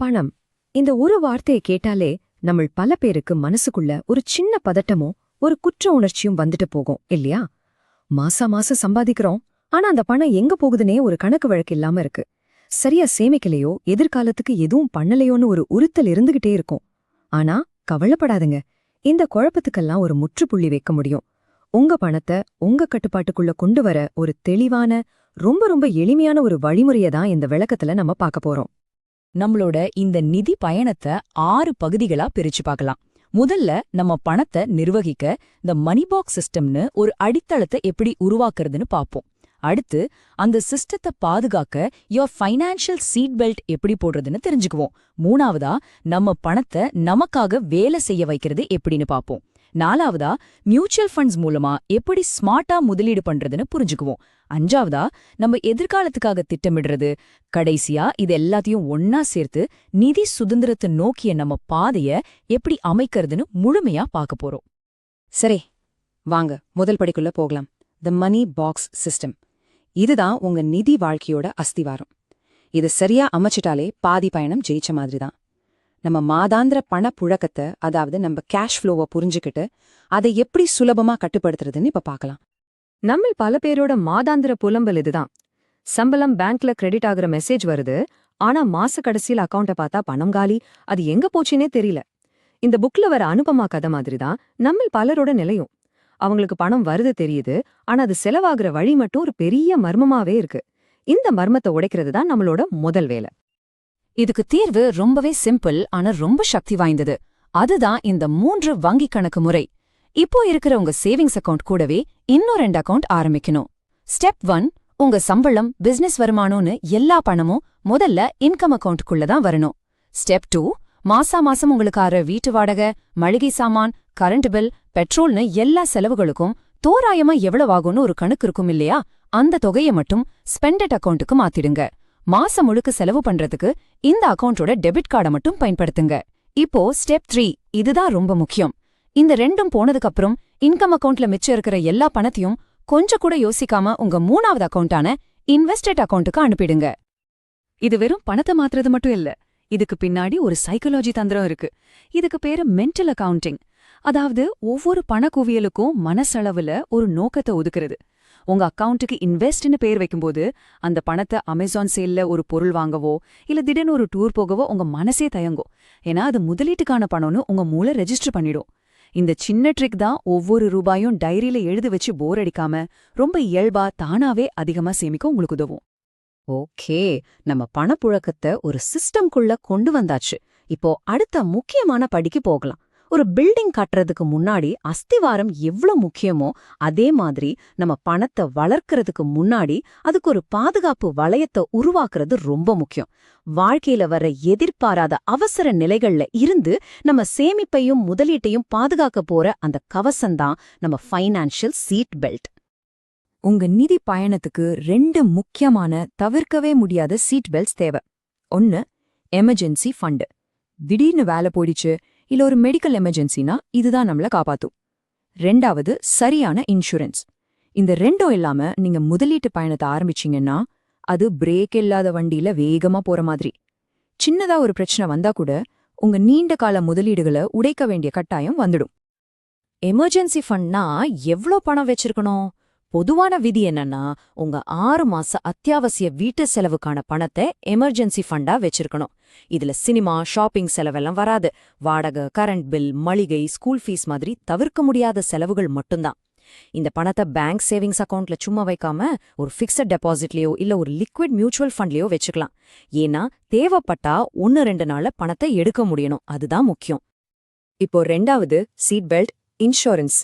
பணம். இந்த ஒரு வார்த்தையை கேட்டாலே நம்ம பல பேருக்கு மனசுக்குள்ள ஒரு சின்ன பதட்டமோ ஒரு குற்ற உணர்ச்சியும் வந்துட்டு போகும் இல்லையா? மாசம் சம்பாதிக்கிறோம், ஆனா அந்த பணம் எங்க போகுதுன்னே ஒரு கணக்கு வழக்கு இல்லாம இருக்கு. சரியா சேமிக்கலையோ எதிர்காலத்துக்கு எதுவும் பண்ணலையோன்னு ஒரு உறுத்தல் இருந்துகிட்டே இருக்கும். ஆனா கவலைப்படாதுங்க, இந்த குழப்பத்துக்கெல்லாம் ஒரு முற்றுப்புள்ளி வைக்க முடியும். உங்க பணத்தை உங்க கட்டுப்பாட்டுக்குள்ள கொண்டு வர ஒரு தெளிவான ரொம்ப எளிமையான ஒரு வழிமுறையை தான் இந்த விளக்கத்துல நம்ம பார்க்க போறோம். நம்மளோட இந்த நிதி பயணத்தை 6 பகுதிகளா பிரிச்சு பார்க்கலாம். முதல்ல நம்ம பணத்தை நிர்வகிக்க இந்த மணி பாக்ஸ் சிஸ்டம்னு ஒரு அடித்தளத்தை எப்படி உருவாக்குறதுன்னு பார்ப்போம். அடுத்து அந்த சிஸ்டத்தை பாதுகாக்க யோர் ஃபைனான்ஷியல் சீட் பெல்ட் எப்படி போடுறதுன்னு தெரிஞ்சுக்குவோம். மூணாவதா நம்ம பணத்தை நமக்காக வேலை செய்ய வைக்கிறது எப்படின்னு பார்ப்போம். நாலாவதா மியூச்சுவல் ஃபண்ட்ஸ் மூலமா எப்படி ஸ்மார்ட்டா முதலீடு பண்றதுன்னு புரிஞ்சுக்குவோம். அஞ்சாவதா நம்ம எதிர்காலத்துக்காக திட்டமிடுறது. கடைசியா இது எல்லாத்தையும் ஒன்னா சேர்த்து நிதி சுதந்திரத்தை நோக்கிய நம்ம பாதைய எப்படி அமைக்கிறதுன்னு முழுமையா பார்க்க போறோம். சரி, வாங்க முதல் படிக்குள்ள போகலாம். தி மணி பாக்ஸ் சிஸ்டம். இதுதான் உங்க நிதி வாழ்க்கையோட அஸ்திவாரம். இது சரியா அமைச்சிட்டாலே பாதி பயணம் ஜெயிச்ச மாதிரி தான். நம்ம மாதாந்திர பணப்புழக்கத்தை, அதாவது நம்ம கேஷ் ஃப்ளோவை புரிஞ்சுக்கிட்டு அதை எப்படி சுலபமா கட்டுப்படுத்துறதுன்னு இப்ப பார்க்கலாம். நம்ம பல பேரோட மாதாந்திர புலம்பல் இதுதான். சம்பளம் பேங்க்ல கிரெடிட் ஆகுற மெசேஜ் வருது, ஆனா மாச கடைசியில் அக்கௌண்ட்டை பார்த்தா பணம் காலி, அது எங்க போச்சுன்னே தெரியல. இந்த புக்ல வர அனுபமா கதை மாதிரி தான் நம்ம பலரோட நிலையும். அவங்களுக்கு பணம் வருது தெரியுது, ஆனா அது செலவாகிற வழி மட்டும் ஒரு பெரிய மர்மமாவே இருக்கு. இந்த மர்மத்தை உடைக்கிறது தான் நம்மளோட முதல் வேலை. இதுக்கு தீர்வு ரொம்பவே சிம்பிள், ஆனா ரொம்ப சக்தி வாய்ந்தது. அதுதான் இந்த 3 வங்கி கணக்கு முறை. இப்போ இருக்கிற உங்க சேவிங்ஸ் அக்கவுண்ட் கூடவே இன்னும் 2 அக்கவுண்ட் ஆரம்பிக்கணும். ஸ்டெப் 1, உங்க சம்பளம், பிசினஸ் வருமானம்னு எல்லா பணமும் முதல்ல இன்கம் அக்கவுண்ட்டுக்குள்ள தான் வரணும். ஸ்டெப் 2, மாசம் உங்களுக்கு ஆற வீட்டு வாடகை, மளிகை சாமான், கரண்ட் பில், பெட்ரோல்னு எல்லா செலவுகளுக்கும் தோராயமா எவ்வளவு ஆகும்னு ஒரு கணக்கு இருக்கும் இல்லையா? அந்த தொகையை மட்டும் ஸ்பெண்டட் அக்கவுண்ட்டுக்கு மாத்திடுங்க. மாசம் முழுக்க செலவு பண்றதுக்கு இந்த அக்கவுண்டோட டெபிட் கார்டை மட்டும் பயன்படுத்துங்க. இப்போ ஸ்டெப் 3, இதுதான் ரொம்ப முக்கியம். இந்த ரெண்டும் போனதுக்கு அப்புறம் இன்கம் அக்கவுண்ட்ல மிச்சம் இருக்கிற எல்லா பணத்தையும் கொஞ்சம் கூட யோசிக்காம உங்க 3வது அக்கவுண்டான இன்வெஸ்டட் அக்கவுண்ட்டுக்கு அனுப்பிடுங்க. இது வெறும் பணத்தை மாத்துறது மட்டும் இல்ல, இதுக்கு பின்னாடி ஒரு சைக்காலஜி தந்திரம் இருக்கு. இதுக்கு பேரு மென்டல் அக்கவுண்டிங். அதாவது ஒவ்வொரு பண குவியலுக்கும் மனசளவுல ஒரு நோக்கத்தை ஒதுக்குறது. உங்க அக்கவுண்ட்டுக்கு இன்வெஸ்ட்னு பேர் வைக்கும்போது அந்த பணத்தை அமேசான் சேல்ல ஒரு பொருள் வாங்கவோ இல்ல திடீர்னு ஒரு டூர் போகவோ உங்க மனசே தயங்கும். ஏன்னா அது முதலீட்டுக்கான பணம்னு உங்க மூளை ரெஜிஸ்டர் பண்ணிடும். இந்த சின்ன ட்ரிக் தான் ஒவ்வொரு ரூபாயும் டைரியில எழுதி வச்சு போர் அடிக்காம ரொம்ப இயல்பா தானாவே அதிகமா சேமிக்க உங்களுக்கு உதவும். ஓகே, நம்ம பணப்புழக்கத்தை ஒரு சிஸ்டம்குள்ள கொண்டு வந்தாச்சு. இப்போ அடுத்த முக்கியமான படிக்கு போகலாம். ஒரு பில்டிங் கட்டுறதுக்கு முன்னாடி அஸ்திவாரம் எவ்வளவு முக்கியமோ அதே மாதிரி நம்ம பணத்தை வளர்க்கறதுக்கு முன்னாடி அதுக்கு ஒரு பாதுகாப்பு வளையத்தை உருவாக்குறது ரொம்ப முக்கியம். வாழ்க்கையில வர எதிர்பாராத அவசர நிலைகள்ல இருந்து நம்ம சேமிப்பையும் முதலீட்டையும் பாதுகாக்க போற அந்த கவசம்தான் நம்ம ஃபைனான்ஷியல் சீட் பெல்ட். உங்க நிதி பயணத்துக்கு 2 முக்கியமான தவிர்க்கவே முடியாத சீட் பெல்ட்ஸ் தேவை. 1, எமர்ஜென்சி ஃபண்ட். திடீர்னு வேலை போயிடுச்சு, இல்ல ஒரு மெடிக்கல் எமர்ஜென்சினா இதுதான் நம்மள காப்பாத்தும். 2வது சரியான இன்சூரன்ஸ். இந்த 2ம் இல்லாம நீங்க முதலீட்டு பயணத்தை ஆரம்பிச்சீங்கன்னா அது பிரேக் இல்லாத வண்டியில வேகமா போற மாதிரி. சின்னதா ஒரு பிரச்சனை வந்தா கூட உங்க நீண்ட கால முதலீடுகளை உடைக்க வேண்டிய கட்டாயம் வந்துடும். எமர்ஜென்சி ஃபண்ட்னா எவ்ளோ பணம் வச்சிருக்கணும்? பொதுவான விதி என்னன்னா, உங்க 6 மாச அத்தியாவசிய வீட்டு செலவுக்கான பணத்தை எமர்ஜென்சி ஃபண்டா வச்சிருக்கணும். இதுல சினிமா, ஷாப்பிங் செலவெல்லாம் வராது. வாடகை, கரண்ட் பில், மளிகை, ஸ்கூல் ஃபீஸ் மாதிரி தவிர்க்க முடியாத செலவுகள் மட்டும்தான். இந்த பணத்தை பேங்க் சேவிங்ஸ் அக்கவுண்ட்ல சும்மா வைக்காம ஒரு ஃபிக்ஸட் டெபாசிட்லயோ இல்ல ஒரு லிக்விட் மியூச்சுவல் ஃபண்ட்லயோ வச்சுக்கலாம். ஏன்னா தேவைப்பட்டா 1-2 நாள்ல பணத்தை எடுக்க முடியணும். அதுதான் முக்கியம். இப்போ 2வது சீட் பெல்ட், இன்சூரன்ஸ்.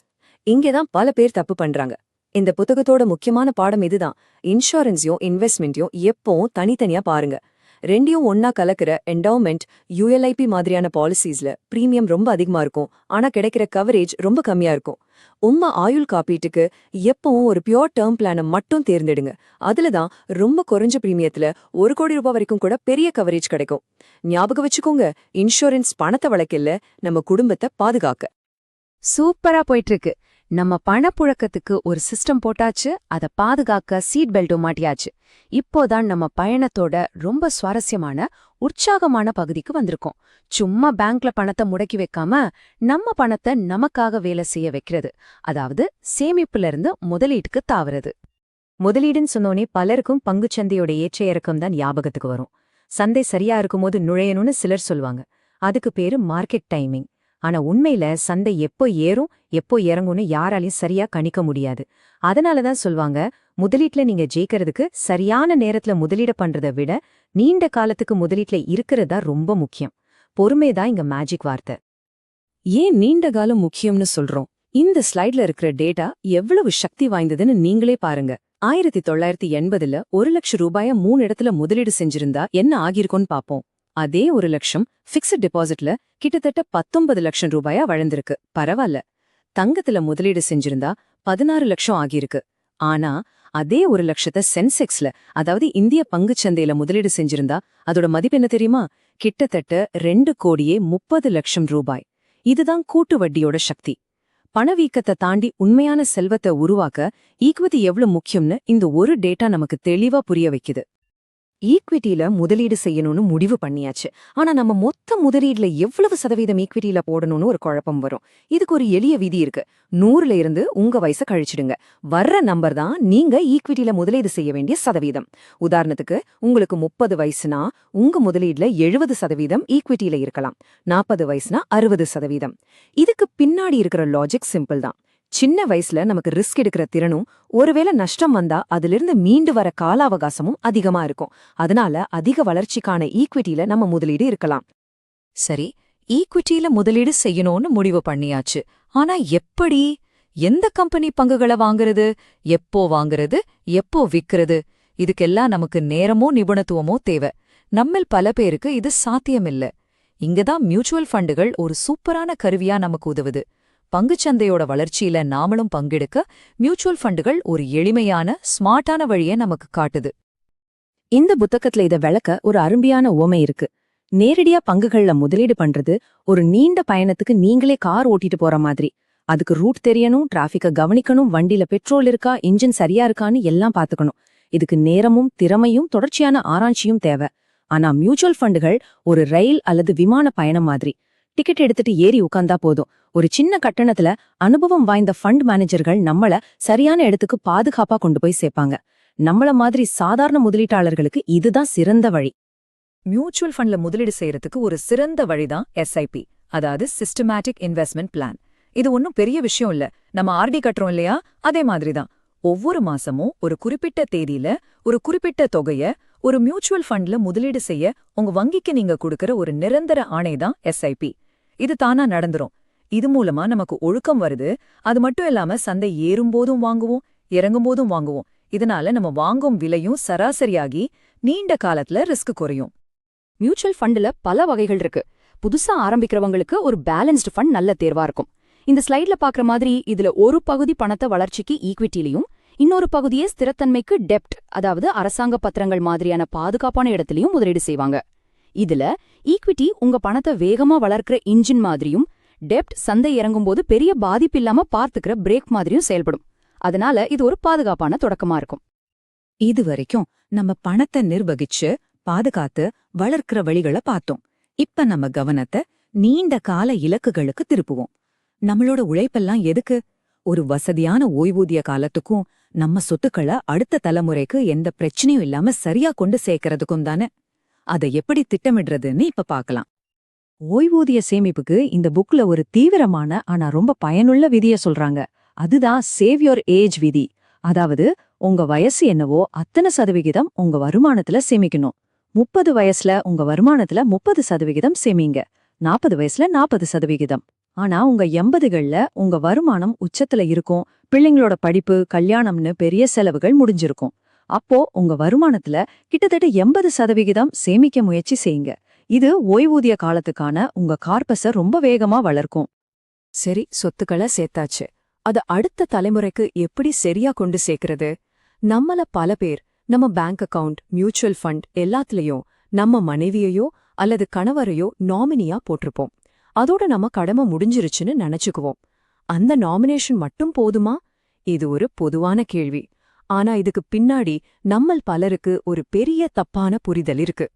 இங்கேதான் பல பேர் தப்பு பண்றாங்க. இந்த புத்தகத்தோட முக்கியமான பாடம் இதுதான். இன்சூரன்ஸையும் இன்வெஸ்ட்மெண்ட்டையும் எப்பவும் தனித்தனியா பாருங்க. 2யும் ஒன்னா கலக்கிற என்டவுமெண்ட், ULIP மாதிரியான பாலிசிஸ்ல பிரீமியம் ரொம்ப அதிகமா இருக்கும், ஆனா கிடைக்கிற கவரேஜ் ரொம்ப கம்மியா இருக்கும். உம்ம ஆயுள் காப்பீட்டுக்கு எப்பவும் ஒரு பியூர் டேர்ம் பிளானை மட்டும் தேர்ந்தெடுங்க. அதுலதான் ரொம்ப குறைஞ்ச பிரீமியத்துல 1 கோடி ரூபாய் வரைக்கும் கூட பெரிய கவரேஜ் கிடைக்கும். ஞாபகம் வச்சுக்கோங்க, இன்சூரன்ஸ் பணத்தை வளர்க்கல, நம்ம குடும்பத்தை பாதுகாக்க. சூப்பரா போயிட்டு இருக்கு. நம்ம பணப்புழக்கத்துக்கு ஒரு சிஸ்டம் போட்டாச்சு, அத பாதுகாக்க சீட் பெல்ட்டும் மாட்டியாச்சு. இப்போதான் நம்ம பயணத்தோட ரொம்ப சுவாரஸ்யமான, உற்சாகமான பகுதிக்கு வந்திருக்கோம். சும்மா பேங்க்ல பணத்தை முடக்கி வைக்காம, நம்ம பணத்தை நமக்காக வேலை செய்ய வைக்கிறது. அதாவது சேமிப்புல இருந்து முதலீட்டுக்கு தாவறது. முதலீடுன்னு சொன்னோனே பலருக்கும் பங்குச்சந்தையோட ஏற்ற இறக்கம் தான் ஞாபகத்துக்கு வரும். சந்தை சரியா இருக்கும்போது நுழையணும்னு சிலர் சொல்வாங்க. அதுக்கு பேரு மார்க்கெட் டைமிங். ஆனா உண்மையில சந்தை எப்போ ஏறும் எப்போ இறங்கும்னு யாராலையும் சரியா கணிக்க முடியாது. அதனாலதான் சொல்வாங்க, முதலீட்டுல நீங்க ஜெயிக்கிறதுக்கு சரியான நேரத்துல முதலீடு பண்றதை விட நீண்ட காலத்துக்கு முதலீட்டுல இருக்கிறதா ரொம்ப முக்கியம். பொறுமைதான் இங்க மேஜிக் வார்த்தை. ஏன் நீண்ட காலம் முக்கியம்னு சொல்றோம்? இந்த ஸ்லைட்ல இருக்கிற டேட்டா எவ்வளவு சக்தி வாய்ந்ததுன்னு நீங்களே பாருங்க. 1980ல 1 லட்சம் ரூபாய 3 இடத்துல முதலீடு செஞ்சிருந்தா என்ன ஆகிருக்கும்னு பாப்போம். அதே 1 லட்சம் பிக்ஸட் டெபாசிட்ல கிட்டத்தட்ட 19 லட்சம் ரூபாயா வளர்ந்திருக்கு. பரவாயில்ல. தங்கத்துல முதலீடு செஞ்சிருந்தா 16 லட்சம் ஆகியிருக்கு. ஆனா அதே 1 லட்சத்தை சென்செக்ஸ்ல, அதாவது இந்திய பங்குச்சந்தையில முதலீடு செஞ்சிருந்தா அதோட மதிப்பு என்ன தெரியுமா? கிட்டத்தட்ட 2 கோடியே 30 லட்சம் ரூபாய். இதுதான் கூட்டு வட்டியோட சக்தி. பணவீக்கத்தை தாண்டி உண்மையான செல்வத்தை உருவாக்க ஈக்விட்டி எவ்வளவு முக்கியம்னு இந்த ஒரு டேட்டா நமக்கு தெளிவா புரிய வைக்குது. ஈக்விட்டியில முதலீடு செய்யணும்னு முடிவு பண்ணியாச்சு. ஆனா நம்ம மொத்த முதலீடுல எவ்வளவு சதவீதம் ஈக்விட்டியில போடணும்னு ஒரு குழப்பம் வரும். இதுக்கு ஒரு எளிய விதி இருக்கு. 100ல இருந்து உங்க வயசை கழிச்சிடுங்க. வர்ற நம்பர் தான் நீங்க ஈக்விட்டியில முதலீடு செய்ய வேண்டிய சதவீதம். உதாரணத்துக்கு, உங்களுக்கு 30 வயசுனா உங்க முதலீடுல 70% ஈக்விட்டியில இருக்கலாம். 40 வயசுனா 60%. இதுக்கு பின்னாடி இருக்கிற லாஜிக் சிம்பிள் தான். சின்ன வயசுல நமக்கு ரிஸ்க் எடுக்கிற திறனும், ஒருவேளை நஷ்டம் வந்தா அதிலிருந்து மீண்டு வர கால அவகாசமும் அதிகமா இருக்கும். அதனால அதிக வளர்ச்சிக்கான ஈக்விட்டியில நம்ம முதலீடு இருக்கலாம். சரி, ஈக்விட்டியில முதலீடு செய்யணும்னு முடிவு பண்ணியாச்சு. ஆனா எப்படி? எந்த கம்பெனி பங்குகளை வாங்குறது? எப்போ வாங்குறது? எப்போ விக்கிறது? இதுக்கெல்லாம் நமக்கு நேரமோ நிபுணத்துவமோ தேவை. நம்மில் பல பேருக்கு இது சாத்தியமில்ல. இங்கதான் மியூச்சுவல் ஃபண்டுகள் ஒரு சூப்பரான கருவியா நமக்கு உதவுது. பங்குச்சந்தையோட வளர்ச்சியில நாமளும் பங்கெடுக்க மியூச்சுவல் ஃபண்டுகள் ஒரு எளிமையான, ஸ்மார்ட்டான வழியை நமக்கு காட்டுது. இந்த புத்தகத்துல இத விளக்க ஒரு அருமையான உவமை இருக்கு. நேரடியா பங்குகள்ல முதலீடு பண்றது ஒரு நீண்ட பயணத்துக்கு நீங்களே கார் ஓட்டிட்டு போற மாதிரி. அதுக்கு ரூட் தெரியணும், டிராஃபிக்க கவனிக்கணும், வண்டியில பெட்ரோல் இருக்கா, இன்ஜின் சரியா இருக்கான்னு எல்லாம் பாத்துக்கணும். இதுக்கு நேரமும் திறமையும் தொடர்ச்சியான ஆராய்ச்சியும் தேவை. ஆனா மியூச்சுவல் ஃபண்டுகள் ஒரு ரயில் அல்லது விமான பயணம் மாதிரி. டிக்கெட் எடுத்துட்டு ஏறி உட்கார்ந்தா போதும். ஒரு சின்ன கட்டணத்துல அனுபவம் வாய்ந்த ஃபண்ட் மேனேஜர்கள் நம்மள சரியான இடத்துக்கு பாதுகாப்பா கொண்டு போய் சேர்ப்பாங்க. நம்மள மாதிரி சாதாரண முதலீட்டாளர்களுக்கு இதுதான் சிறந்த வழி. மியூச்சுவல் ஃபண்ட்ல முதலீடு செய்யறதுக்கு ஒரு சிறந்த வழிதான் எஸ்ஐபி, அதாவது சிஸ்டமேட்டிக் இன்வெஸ்ட்மெண்ட் பிளான். இது ஒன்னும் பெரிய விஷயம் இல்ல. நம்ம ஆர்டி கட்டுறோம் இல்லையா, அதே மாதிரிதான். ஒவ்வொரு மாசமும் ஒரு குறிப்பிட்ட தேதியில ஒரு குறிப்பிட்ட தொகைய ஒரு மியூச்சுவல் ஃபண்ட்ல முதலீடு செய்ய உங்க வங்கிக்கு நீங்க கொடுக்கற ஒரு நிரந்தர ஆணைதான் எஸ்ஐபி. இது தானா நடந்துரும். இது மூலமா நமக்கு ஒழுக்கம் வருது. அது மட்டும் இல்லாம சந்தை ஏறும்போதும் வாங்குவோம், இறங்கும்போதும் வாங்குவோம். இதனால நம்ம வாங்கும் விலையும் சராசரியாகி நீண்ட காலத்துல ரிஸ்க் குறையும். மியூச்சுவல் ஃபண்டுல பல வகைகள் இருக்கு. புதுசா ஆரம்பிக்கிறவங்களுக்கு ஒரு பேலன்ஸ்டு ஃபண்ட் நல்ல தேர்வா இருக்கும். இந்த ஸ்லைட்ல பாக்குற மாதிரி இதுல ஒரு பகுதி பணத்தை வளர்ச்சிக்கு ஈக்விட்டிலையும், இன்னொரு பகுதியே ஸ்திரத்தன்மைக்கு டெப்ட், அதாவது அரசாங்க பத்திரங்கள் மாதிரியான பாதுகாப்பான இடத்துலயும் முதலீடு செய்வாங்க. இதுல ஈக்விட்டி உங்க பணத்தை வேகமா வளர்க்கிற இன்ஜின் மாதிரியும், டெப்ட் சந்தை இறங்கும்போது பெரிய பாதிப்பில்லாம பார்த்துக்கிற பிரேக் மாதிரியும் செயல்படும். அதனால இது ஒரு பாதுகாப்பான தொடக்கமா இருக்கும். இது வரைக்கும் நம்ம பணத்தை நிர்வகிச்சு பாதுகாத்து வளர்க்கிற வழிகளை பார்த்தோம். இப்ப நம்ம கவனத்தை நீண்ட கால இலக்குகளுக்கு திருப்புவோம். நம்மளோட உழைப்பெல்லாம் எதுக்கு? ஒரு வசதியான ஓய்வூதிய காலத்துக்கும் நம்ம சொத்துக்களை அடுத்த தலைமுறைக்கு எந்த பிரச்சனையும் இல்லாம சரியா கொண்டு சேர்க்கறதுக்கும் தானே. அதை எப்படி திட்டமிடுறதுன்னு இப்ப பார்க்கலாம். ஓய்வூதிய சேமிப்புக்கு இந்த புக்ல ஒரு தீவிரமான ஆனா ரொம்ப பயனுள்ள விதிய சொல்றாங்க. அதுதான் சேவ் யோர் ஏஜ் விதி. அதாவது உங்க வயசு என்னவோ அத்தனை சதவிகிதம் உங்க வருமானத்துல சேமிக்கணும். 30 வயசுல உங்க வருமானத்துல 30% சேமிங்க. 40 வயசுல 40%. ஆனா உங்க 80கள்ல உங்க வருமானம் உச்சத்துல இருக்கும். பிள்ளைங்களோட படிப்பு, கல்யாணம்னு பெரிய செலவுகள் முடிஞ்சிருக்கும். அப்போ உங்க வருமானத்துல கிட்டத்தட்ட 80% சேமிக்க முயற்சி செய்யுங்க. இது ஓய்வூதிய காலத்துக்கான உங்க கார்பஸ ரொம்ப வேகமா வளர்க்கும். சரி, சொத்துக்களை சேர்த்தாச்சு. அது அடுத்த தலைமுறைக்கு எப்படி சரியா கொண்டு சேர்க்கிறது? நம்மள பல பேர் நம்ம பேங்க் அக்கவுண்ட், மியூச்சுவல் ஃபண்ட் எல்லாத்துலயும் நம்ம மனைவியையோ அல்லது கணவரையோ நாமினியா போட்டிருப்போம். அதோட நம்ம கடமை முடிஞ்சிருச்சுன்னு நினைச்சுக்குவோம். அந்த நாமினேஷன் மட்டும் போதுமா? இது ஒரு பொதுவான கேள்வி. ஆனா இதுக்கு பின்னாடி நம்மள் பலருக்கு ஒரு பெரிய தப்பான புரிதல் இருக்கு.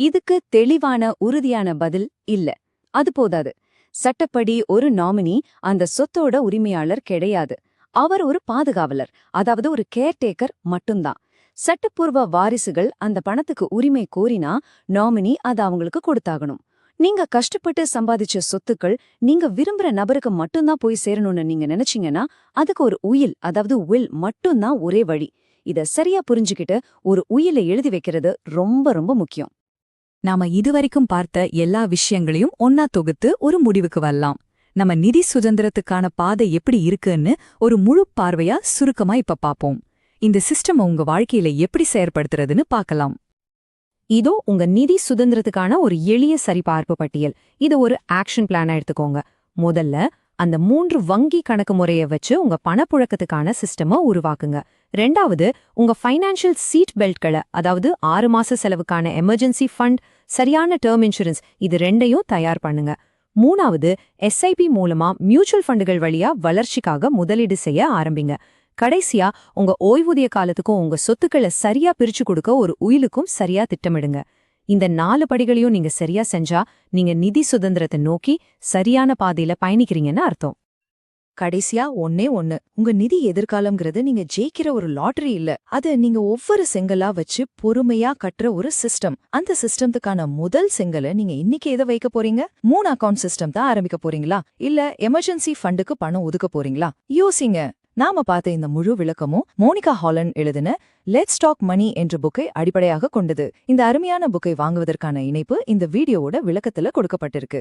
இதுக்கு தெளிவான உறுதியான பதில் இல்ல. அது போதாது. சட்டப்படி ஒரு நாமினி அந்த சொத்தோட உரிமையாளர் கிடையாது. அவர் ஒரு பாதுகாவலர், அதாவது ஒரு கேர்டேக்கர் மட்டும்தான். சட்டப்பூர்வ வாரிசுகள் அந்த பணத்துக்கு உரிமை கோரினா நாமினி அதை அவங்களுக்கு கொடுத்தாகணும். நீங்க கஷ்டப்பட்டு சம்பாதிச்ச சொத்துக்கள் நீங்க விரும்புற நபருக்கு மட்டும்தான் போய் சேரணும்னு நீங்க நினைச்சீங்கன்னா அதுக்கு ஒரு உயில், அதாவது வில் மட்டும்தான் ஒரே வழி. இத சரியா புரிஞ்சுக்கிட்டு ஒரு உயிலை எழுதி வைக்கிறது ரொம்ப ரொம்ப முக்கியம். நாம இதுவரைக்கும் பார்த்த எல்லா விஷயங்களையும் ஒன்னா தொகுத்து ஒரு முடிவுக்கு வரலாம். நம்ம நிதி சுதந்திரத்துக்கான பாதை எப்படி இருக்குன்னு ஒரு முழு பார்வையா சுருக்கமா இப்ப பாப்போம். இந்த சிஸ்டம் உங்க வாழ்க்கையில எப்படி செயற்படுத்துறதுன்னு பார்க்கலாம். இதோ உங்க நிதி சுதந்திரத்துக்கான ஒரு எளிய சரிபார்ப்பு பட்டியல். இது ஒரு ஆக்ஷன் பிளானா எடுத்துக்கோங்க. முதல்ல அந்த 3 வங்கி கணக்கு முறைய வச்சு உங்க பணப்புழக்கத்துக்கான சிஸ்டம உருவாக்குங்க. 2வது உங்க ஃபைனான்ஷியல் சீட் பெல்ட்களை, அதாவது 6 மாச செலவுக்கான எமர்ஜென்சி ஃபண்ட், சரியான டேர்ம் இன்சூரன்ஸ், இது 2யும் தயார் பண்ணுங்க. 3வது எஸ்ஐபி மூலமா மியூச்சுவல் ஃபண்டுகள் வழியா வளர்ச்சிக்காக முதலீடு செய்ய ஆரம்பிங்க. கடைசியா உங்க ஓய்வூதிய காலத்துக்கும் உங்க சொத்துக்களை சரியா பிரிச்சு கொடுக்க ஒரு உயிலுக்கும் சரியா திட்டமிடுங்க. இந்த 4 படிகளையும் நீங்க சரியா செஞ்சா நீங்க நிதி சுதந்திரத்தை நோக்கி சரியான பாதையில பயணிக்கிறீங்கன்னு அர்த்தம். கடைசியா ஒண்ணே ஒண்ணு, உங்க நிதி எதிர்காலம்ங்கிறது நீங்க ஜெயிக்கிற ஒரு லாட்டரி இல்ல. அது நீங்க ஒவ்வொரு செங்கலா வச்சு பொறுமையா கட்டுற ஒரு சிஸ்டம். அந்த சிஸ்டம்துக்கான முதல் செங்கலை நீங்க இன்னைக்கு எதை வைக்க போறீங்க? 3 அக்கவுண்ட் சிஸ்டம் தான் ஆரம்பிக்க போறீங்களா, இல்ல எமர்ஜென்சி ஃபண்டுக்கு பணம் ஒதுக்க போறீங்களா? யோசிங்க. நாம பார்த்த இந்த முழு விளக்கமும் மோனிகா ஹாலண்ட் எழுதின லெட்ஸ் டாக் மணி என்ற புக்கை அடிப்படையாக கொண்டது. இந்த அருமையான புக்கை வாங்குவதற்கான இணைப்பு இந்த வீடியோவோட விளக்கத்துல கொடுக்கப்பட்டிருக்கு.